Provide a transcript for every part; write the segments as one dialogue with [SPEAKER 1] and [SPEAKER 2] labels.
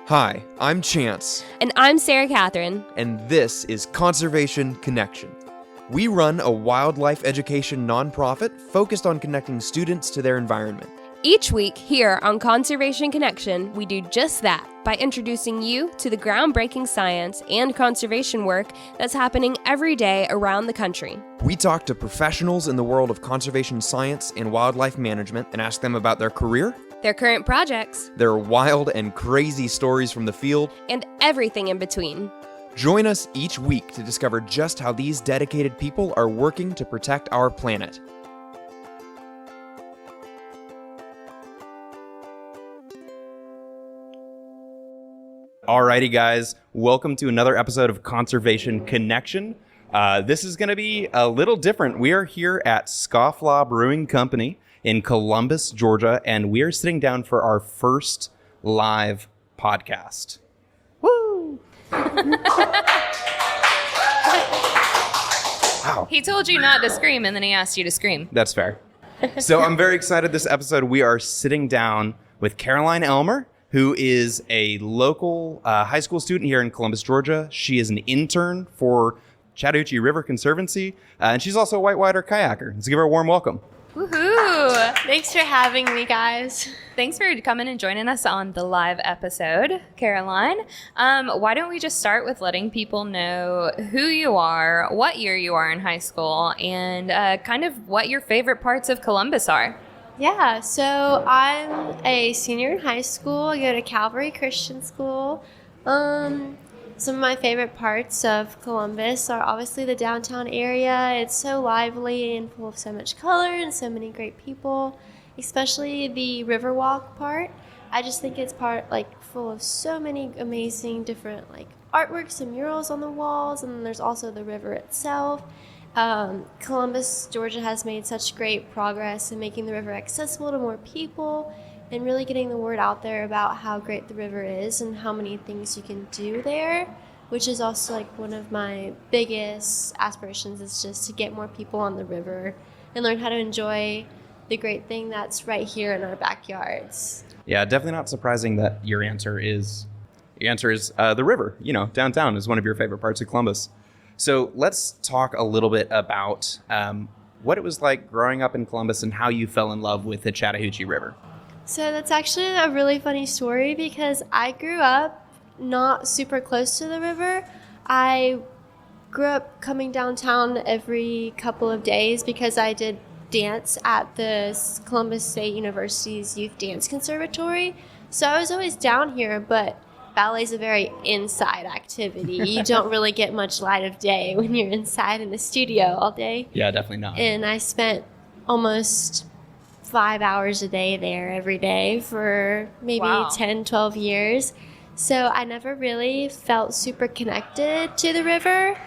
[SPEAKER 1] Hi, I'm Chance.
[SPEAKER 2] And I'm Sarah Catherine.
[SPEAKER 1] And this is Conservation Connection. We run a wildlife education nonprofit focused on connecting students to their environment.
[SPEAKER 2] Each week here on Conservation Connection, we do just that by introducing you to the groundbreaking science and conservation work that's happening every day around the country.
[SPEAKER 1] We talk to professionals in the world of conservation science and wildlife management and ask them about their career,
[SPEAKER 2] their current projects,
[SPEAKER 1] their wild and crazy stories from the field,
[SPEAKER 2] and everything in between.
[SPEAKER 1] Join us each week to discover just how these dedicated people are working to protect our planet. Alrighty, guys, welcome to another episode of Conservation Connection. This is going to be a little different. We are here at Scofflaw Brewing Company in Columbus, Georgia, and we are sitting down for our first live podcast. Woo! Wow.
[SPEAKER 3] He told you not to scream, and then he asked you to scream.
[SPEAKER 1] That's fair. So I'm very excited this episode. We are sitting down with Caroline Ellmer, who is a local high school student here in Columbus, Georgia. She is an intern for Chattahoochee River Conservancy, and she's also a whitewater kayaker. Let's give her a warm welcome.
[SPEAKER 3] Woohoo!
[SPEAKER 4] Thanks for having me, guys.
[SPEAKER 3] Thanks for coming and joining us on the live episode, Caroline. Why don't we just start with letting people know who you are, what year you are in high school, and kind of what your favorite parts of Columbus are.
[SPEAKER 4] Yeah, so I'm a senior in high school. I go to Calvary Christian School. Some of my favorite parts of Columbus are obviously the downtown area. It's so lively and full of so much color and so many great people, especially the Riverwalk part. I just think it's full of so many amazing different artworks and murals on the walls, and then there's also the river itself. Columbus, Georgia has made such great progress in making the river accessible to more people and really getting the word out there about how great the river is and how many things you can do there, which is also one of my biggest aspirations, is just to get more people on the river and learn how to enjoy the great thing that's right here in our backyards.
[SPEAKER 1] Yeah, definitely not surprising that your answer is the river. You know, downtown is one of your favorite parts of Columbus. So let's talk a little bit about what it was like growing up in Columbus and how you fell in love with the Chattahoochee River.
[SPEAKER 4] So that's actually a really funny story because I grew up not super close to the river. I grew up coming downtown every couple of days because I did dance at the Columbus State University's Youth Dance Conservatory. So I was always down here, but ballet is a very inside activity. You don't really get much light of day when you're inside in the studio all day.
[SPEAKER 1] Yeah, definitely not.
[SPEAKER 4] And I spent almost 5 hours a day there every day for maybe 10, 12 years. So I never really felt super connected to the river.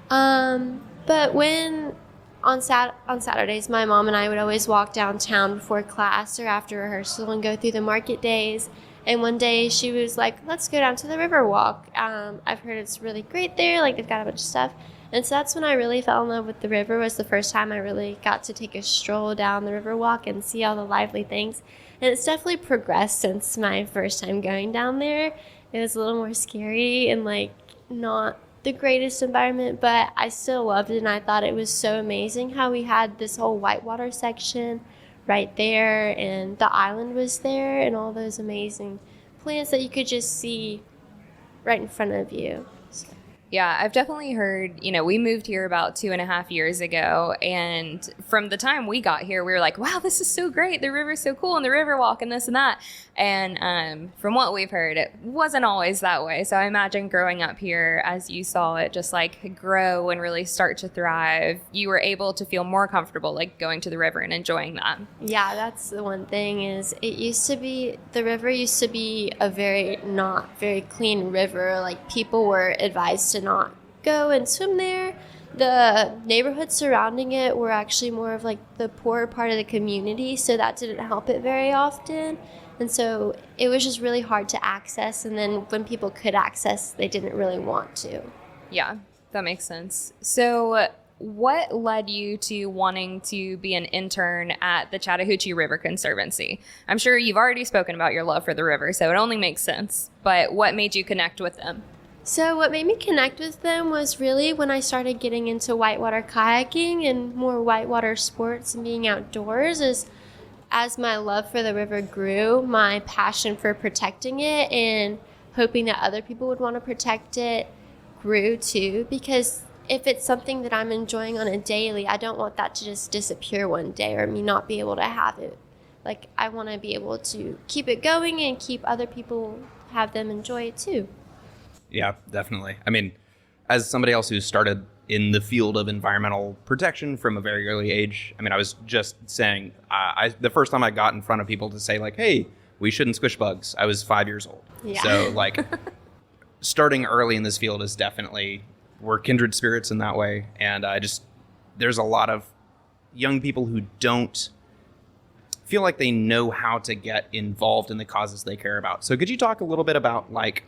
[SPEAKER 4] But when on Saturdays, my mom and I would always walk downtown before class or after rehearsal and go through the market days. And one day she was like, let's go down to the river walk. I've heard it's really great there. They've got a bunch of stuff. And so that's when I really fell in love with the river. Was the first time I really got to take a stroll down the river walk and see all the lively things. And it's definitely progressed since my first time going down there. It was a little more scary and not the greatest environment, but I still loved it. And I thought it was so amazing how we had this whole whitewater section right there, and the island was there, and all those amazing plants that you could just see right in front of you. So.
[SPEAKER 3] Yeah, I've definitely heard, we moved here about 2.5 years ago, and from the time we got here, we were like, wow, this is so great. The river's so cool, and the river walk and this and that. And from what we've heard, it wasn't always that way. So I imagine growing up here, as you saw it just grow and really start to thrive, you were able to feel more comfortable going to the river and enjoying that.
[SPEAKER 4] Yeah, that's the one thing is the river used to be a not very clean river. People were advised to not go and swim there. The neighborhoods surrounding it were actually more of the poorer part of the community, so that didn't help it very often. And so it was just really hard to access, and then when people could access, they didn't really want to.
[SPEAKER 3] Yeah, that makes sense. So what led you to wanting to be an intern at the Chattahoochee River Conservancy? I'm sure you've already spoken about your love for the river, so it only makes sense. But what made you connect with them?
[SPEAKER 4] So what made me connect with them was really when I started getting into whitewater kayaking and more whitewater sports and being outdoors. As my love for the river grew, my passion for protecting it and hoping that other people would want to protect it grew too, because if it's something that I'm enjoying on a daily, I don't want that to just disappear one day or me not be able to have it. Like, I want to be able to keep it going and keep other people, have them enjoy it too.
[SPEAKER 1] Yeah, definitely. I mean, as somebody else who started in the field of environmental protection from a very early age, I mean, I was just saying, the first time I got in front of people to say, like, hey, we shouldn't squish bugs, I was 5 years old.
[SPEAKER 4] Yeah.
[SPEAKER 1] So, like, starting early in this field is definitely, we're kindred spirits in that way. And there's a lot of young people who don't feel like they know how to get involved in the causes they care about. So could you talk a little bit about, like,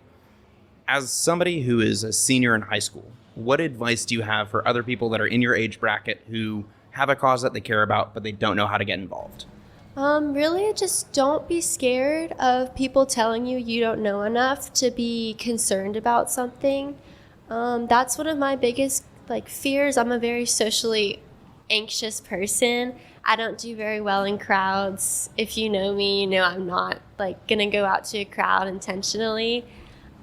[SPEAKER 1] as somebody who is a senior in high school, what advice do you have for other people that are in your age bracket who have a cause that they care about, but they don't know how to get involved?
[SPEAKER 4] Really, just don't be scared of people telling you you don't know enough to be concerned about something. That's one of my biggest fears. I'm a very socially anxious person. I don't do very well in crowds. If you know me, you know I'm not gonna go out to a crowd intentionally.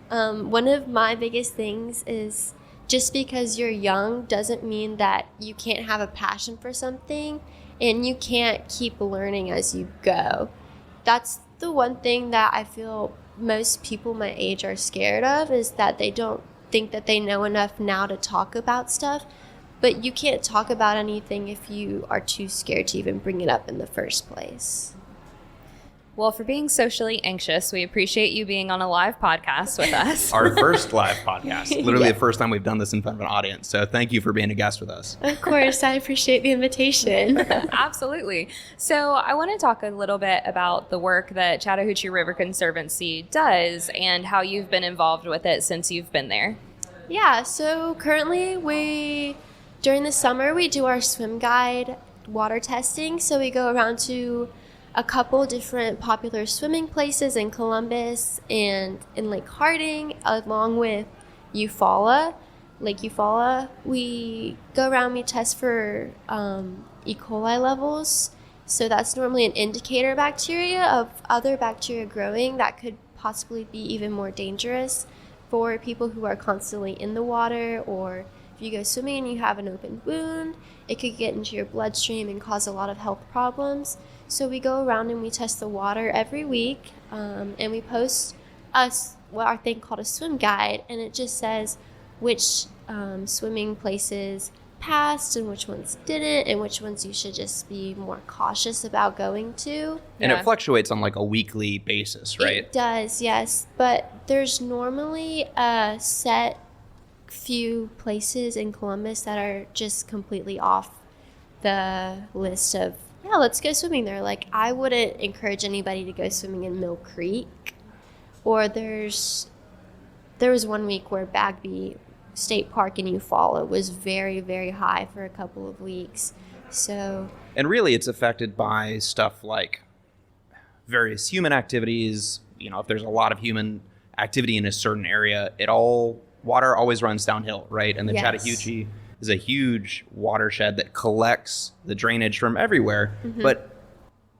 [SPEAKER 4] One of my biggest things is just because you're young doesn't mean that you can't have a passion for something and you can't keep learning as you go. That's the one thing that I feel most people my age are scared of, is that they don't think that they know enough now to talk about stuff. But you can't talk about anything if you are too scared to even bring it up in the first place.
[SPEAKER 3] Well, for being socially anxious, we appreciate you being on a live podcast with us.
[SPEAKER 1] Our first live podcast. Literally the first time we've done this in front of an audience. So thank you for being a guest with us.
[SPEAKER 4] Of course, I appreciate the invitation.
[SPEAKER 3] Absolutely. So I want to talk a little bit about the work that Chattahoochee River Conservancy does and how you've been involved with it since you've been there.
[SPEAKER 4] Yeah, so currently during the summer, we do our swim guide water testing. So we go around to a couple different popular swimming places in Columbus and in Lake Harding, along with Eufaula, Lake Eufaula. We go around, we test for E. coli levels. So that's normally an indicator of bacteria of other bacteria growing that could possibly be even more dangerous for people who are constantly in the water, or if you go swimming and you have an open wound, it could get into your bloodstream and cause a lot of health problems. So we go around and we test the water every week, and we post our thing called a swim guide, and it just says which swimming places passed and which ones didn't, and which ones you should just be more cautious about going to.
[SPEAKER 1] And it fluctuates on a weekly basis, right?
[SPEAKER 4] It does, yes. But there's normally a set few places in Columbus that are just completely off the list of, yeah, let's go swimming there. I wouldn't encourage anybody to go swimming in Mill Creek. Or there was 1 week where Bagby State Park in Eufaula was very, very high for a couple of weeks. So, and
[SPEAKER 1] really it's affected by stuff like various human activities. If there's a lot of human activity in a certain area, water always runs downhill, right? And the Chattahoochee is a huge watershed that collects the drainage from everywhere, but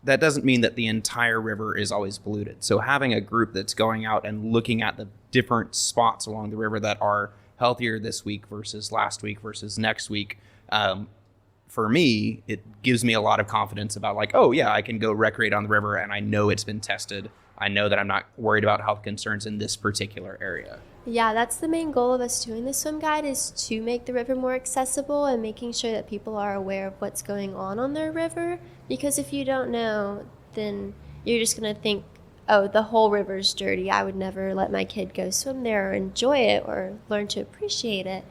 [SPEAKER 1] that doesn't mean that the entire river is always polluted. So having a group that's going out and looking at the different spots along the river that are healthier this week versus last week versus next week, for me, it gives me a lot of confidence about I can go recreate on the river and I know it's been tested. I know that I'm not worried about health concerns in this particular area.
[SPEAKER 4] Yeah, that's the main goal of us doing the swim guide, is to make the river more accessible and making sure that people are aware of what's going on their river. Because if you don't know, then you're just going to think, oh, the whole river's dirty. I would never let my kid go swim there or enjoy it or learn to appreciate it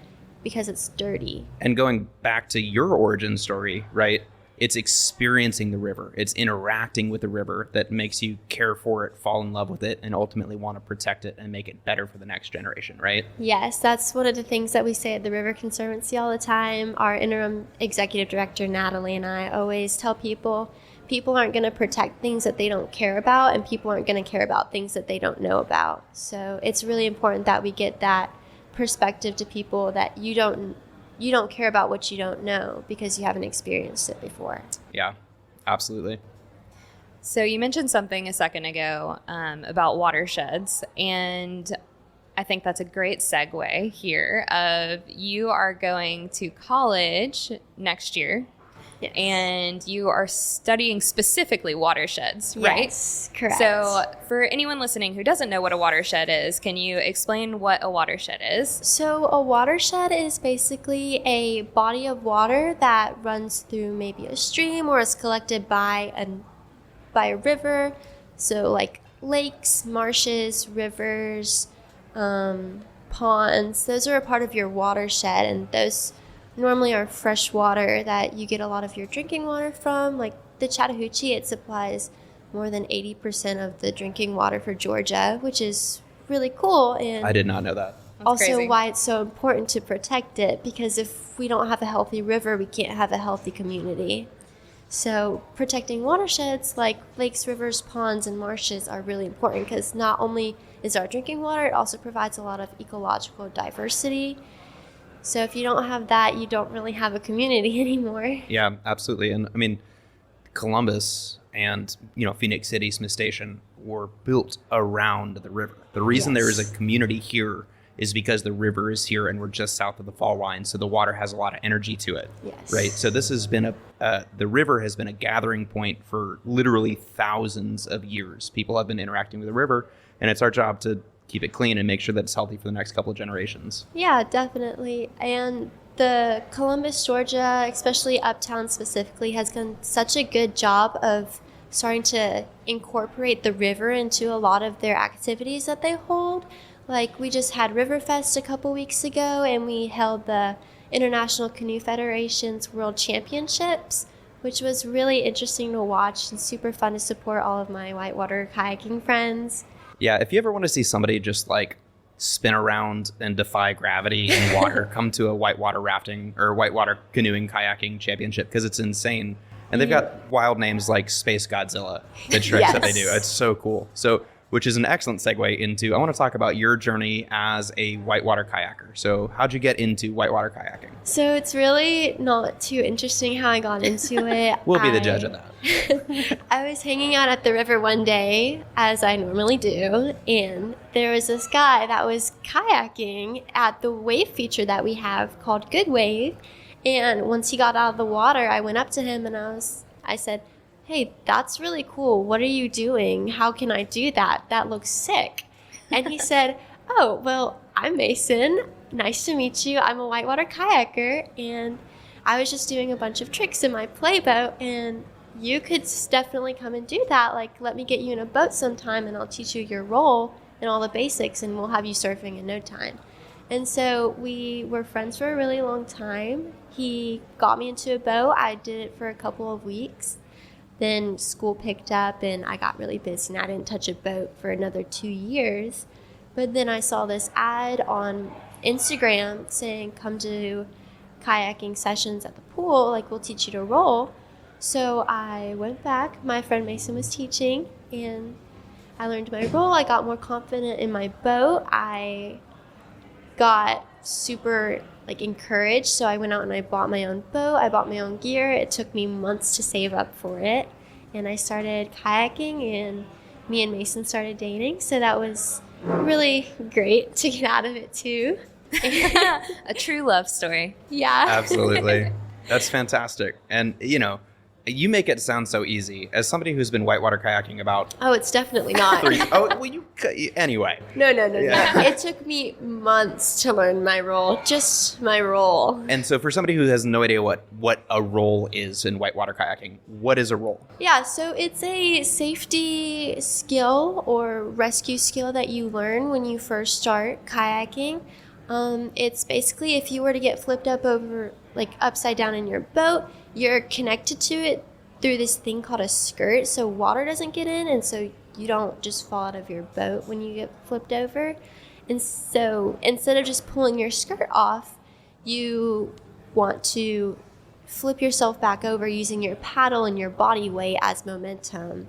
[SPEAKER 4] because it's dirty.
[SPEAKER 1] And going back to your origin story, right? it's experiencing the river. It's interacting with the river that makes you care for it, fall in love with it, and ultimately want to protect it and make it better for the next generation, right?
[SPEAKER 4] Yes, that's one of the things that we say at the River Conservancy all the time. Our interim executive director, Natalie, and I always tell people aren't going to protect things that they don't care about, and people aren't going to care about things that they don't know about. So it's really important that we get that perspective to people, that you don't care about what you don't know because you haven't experienced it before.
[SPEAKER 1] Yeah, absolutely.
[SPEAKER 3] So you mentioned something a second ago about watersheds, and I think that's a great segue here of you are going to college next year.
[SPEAKER 4] Yes.
[SPEAKER 3] And you are studying specifically watersheds, right?
[SPEAKER 4] Yes, correct.
[SPEAKER 3] So for anyone listening who doesn't know what a watershed is, can you explain what a watershed is?
[SPEAKER 4] So a watershed is basically a body of water that runs through maybe a stream or is collected by a river. So like lakes, marshes, rivers, ponds, those are a part of your watershed, and those normally are fresh water that you get a lot of your drinking water from. Like the Chattahoochee, it supplies more than 80% of the drinking water for Georgia, which is really cool. And
[SPEAKER 1] I did not know that.
[SPEAKER 3] That's
[SPEAKER 4] also
[SPEAKER 3] crazy.
[SPEAKER 4] why it's so important to protect it, because if we don't have a healthy river, we can't have a healthy community. So protecting watersheds like lakes, rivers, ponds, and marshes are really important, because not only is our drinking water, it also provides a lot of ecological diversity. So if you don't have that, you don't really have a community anymore.
[SPEAKER 1] Yeah, absolutely. And I mean, Columbus and, Phoenix City, Smith Station were built around the river. The reason there is a community here is because the river is here and we're just south of the fall line. So the water has a lot of energy to it.
[SPEAKER 4] Yes.
[SPEAKER 1] Right. So this has been the river has been a gathering point for literally thousands of years. People have been interacting with the river, and it's our job to keep it clean and make sure that it's healthy for the next couple of generations.
[SPEAKER 4] Yeah, definitely. And the Columbus, Georgia, especially Uptown specifically, has done such a good job of starting to incorporate the river into a lot of their activities that they hold. Like we just had Riverfest a couple weeks ago, and we held the International Canoe Federation's World Championships, which was really interesting to watch and super fun to support all of my whitewater kayaking friends.
[SPEAKER 1] Yeah, if you ever want to see somebody just like spin around and defy gravity in water, come to a whitewater rafting or whitewater canoeing kayaking championship, because it's insane. And they've got wild names like Space Godzilla, the tricks that they do. It's so cool. So, which is an excellent segue into, I want to talk about your journey as a whitewater kayaker. So how'd you get into whitewater kayaking?
[SPEAKER 4] So it's really not too interesting how I got into it.
[SPEAKER 1] We'll be the judge of that.
[SPEAKER 4] I was hanging out at the river one day, as I normally do, and there was this guy that was kayaking at the wave feature that we have called Good Wave. And once he got out of the water, I went up to him and I said, "Hey, that's really cool. What are you doing? How can I do that? That looks sick." And he said, "Oh, well, I'm Mason. Nice to meet you. I'm a whitewater kayaker, and I was just doing a bunch of tricks in my playboat, and you could definitely come and do that. Like, let me get you in a boat sometime, and I'll teach you your role and all the basics, and we'll have you surfing in no time." And so we were friends for a really long time. He got me into a boat. I did it for a couple of weeks. Then school picked up and I got really busy and I didn't touch a boat for another 2 years. But then I saw this ad on Instagram saying, "Come to kayaking sessions at the pool, like we'll teach you to roll." So I went back. My friend Mason was teaching and I learned my role. I got more confident in my boat. I got super encouraged, so I went out and I bought my own boat. I bought my own gear. It took me months to save up for it, and I started kayaking, and me and Mason started dating, so that was really great to get out of it too.
[SPEAKER 3] A true love story.
[SPEAKER 4] Yeah.
[SPEAKER 1] Absolutely. That's fantastic. And you make it sound so easy. As somebody who's been whitewater kayaking about
[SPEAKER 4] Oh, it's definitely not.
[SPEAKER 1] anyway.
[SPEAKER 4] No.
[SPEAKER 1] Yeah.
[SPEAKER 4] It took me months to learn my role, just my role.
[SPEAKER 1] And so for somebody who has no idea what a role is in whitewater kayaking, what is a role?
[SPEAKER 4] Yeah, so it's a safety skill or rescue skill that you learn when you first start kayaking. It's basically if you were to get flipped up over, upside down in your boat, you're connected to it through this thing called a skirt, so water doesn't get in, and so you don't just fall out of your boat when you get flipped over. And so instead of just pulling your skirt off, you want to flip yourself back over using your paddle and your body weight as momentum.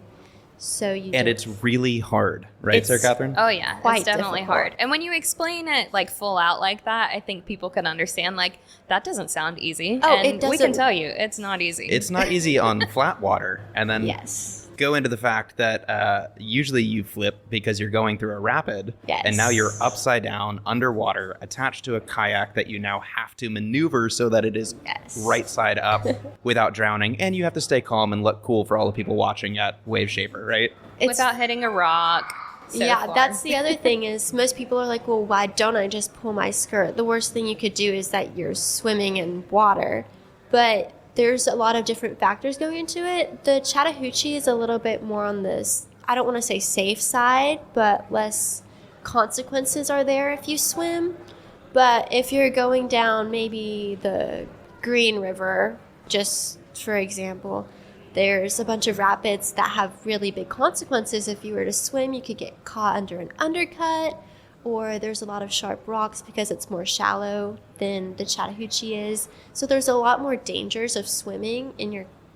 [SPEAKER 4] And
[SPEAKER 1] it's really hard, right, Sarah Catherine?
[SPEAKER 3] Oh, yeah. It's definitely
[SPEAKER 4] difficult.
[SPEAKER 3] hard. And when you explain it, like, full out like that, I think people can understand, like, that doesn't sound easy.
[SPEAKER 4] Oh,
[SPEAKER 3] and
[SPEAKER 4] it doesn't.
[SPEAKER 3] we can tell you, it's not easy.
[SPEAKER 1] It's not easy on flat water. And then
[SPEAKER 4] Yes.
[SPEAKER 1] go into the fact that usually you flip because you're going through a rapid.
[SPEAKER 4] Yes.
[SPEAKER 1] And now you're upside down, underwater, attached to a kayak that you now have to maneuver so that it is right side up without drowning. And you have to stay calm and look cool for all the people watching at Wave Shaper, right?
[SPEAKER 3] Without hitting a rock.
[SPEAKER 4] That's the other thing is most people are like, well, why don't I just pull my skirt? The worst thing you could do is that you're swimming in water. But there's a lot of different factors going into it. The Chattahoochee is a little bit more on this, I don't want to say safe side, but less consequences are there if you swim. But if you're going down maybe the Green River, just for example, there's a bunch of rapids that have really big consequences. If you were to swim, you could get caught under an undercut, or there's a lot of sharp rocks because it's more shallow than the Chattahoochee is. So there's a lot more dangers of swimming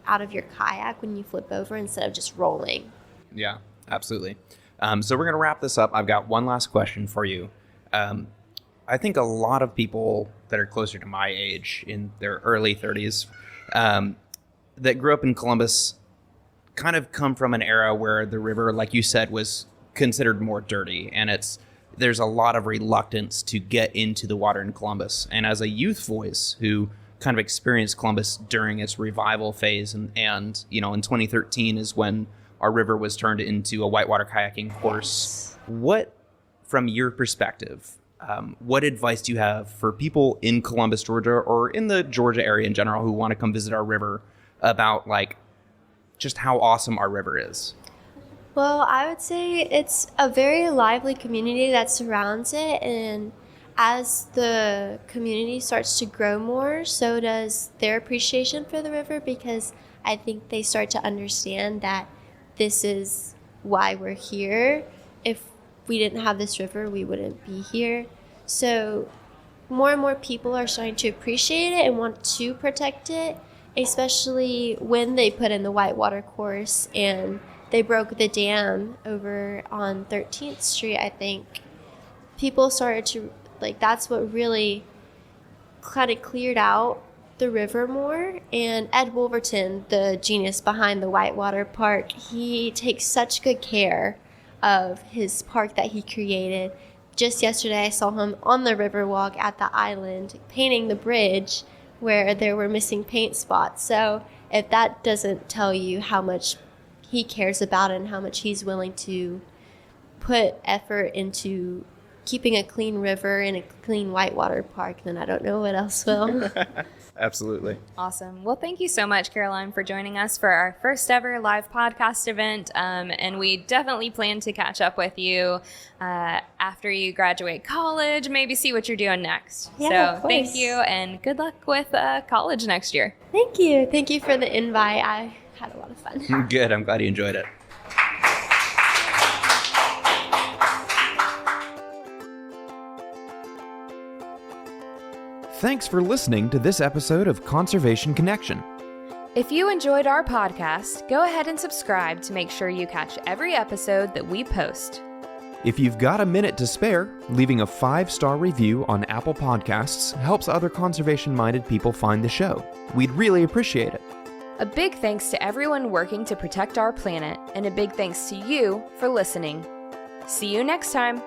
[SPEAKER 4] out of your kayak when you flip over instead of just rolling.
[SPEAKER 1] Yeah, absolutely. So we're going to wrap this up. I've got one last question for you. I think a lot of people that are closer to my age, in their early 30s, that grew up in Columbus kind of come from an era where the river, like you said, was considered more dirty, and there's a lot of reluctance to get into the water in Columbus. And as a youth voice who kind of experienced Columbus during its revival phase, and in 2013 is when our river was turned into a whitewater kayaking course. What, from your perspective, what advice do you have for people in Columbus, Georgia, or in the Georgia area in general who want to come visit our river about, like, just how awesome our river is?
[SPEAKER 4] Well, I would say it's a very lively community that surrounds it, and as the community starts to grow more, so does their appreciation for the river, because I think they start to understand that this is why we're here. If we didn't have this river, we wouldn't be here. So more and more people are starting to appreciate it and want to protect it, especially when they put in the whitewater course and they broke the dam over on 13th Street, I think. People started to, that's what really kind of cleared out the river more. And Ed Wolverton, the genius behind the Whitewater Park, he takes such good care of his park that he created. Just yesterday, I saw him on the Riverwalk at the island painting the bridge where there were missing paint spots. So if that doesn't tell you how much he cares about it and how much he's willing to put effort into keeping a clean river and a clean whitewater park, then I don't know what else will.
[SPEAKER 1] Absolutely.
[SPEAKER 3] Awesome. Well, thank you so much, Caroline, for joining us for our first ever live podcast event. And we definitely plan to catch up with you after you graduate college, maybe see what you're doing next.
[SPEAKER 4] Yeah,
[SPEAKER 3] so thank you, and good luck with college next year.
[SPEAKER 4] Thank you. Thank you for the invite. I had a lot of fun.
[SPEAKER 1] Good. I'm glad you enjoyed it. Thanks for listening to this episode of Conservation Connection.
[SPEAKER 2] If you enjoyed our podcast, go ahead and subscribe to make sure you catch every episode that we post.
[SPEAKER 1] If you've got a minute to spare, leaving a 5-star review on Apple Podcasts helps other conservation-minded people find the show. We'd really appreciate it.
[SPEAKER 2] A big thanks to everyone working to protect our planet, and a big thanks to you for listening. See you next time.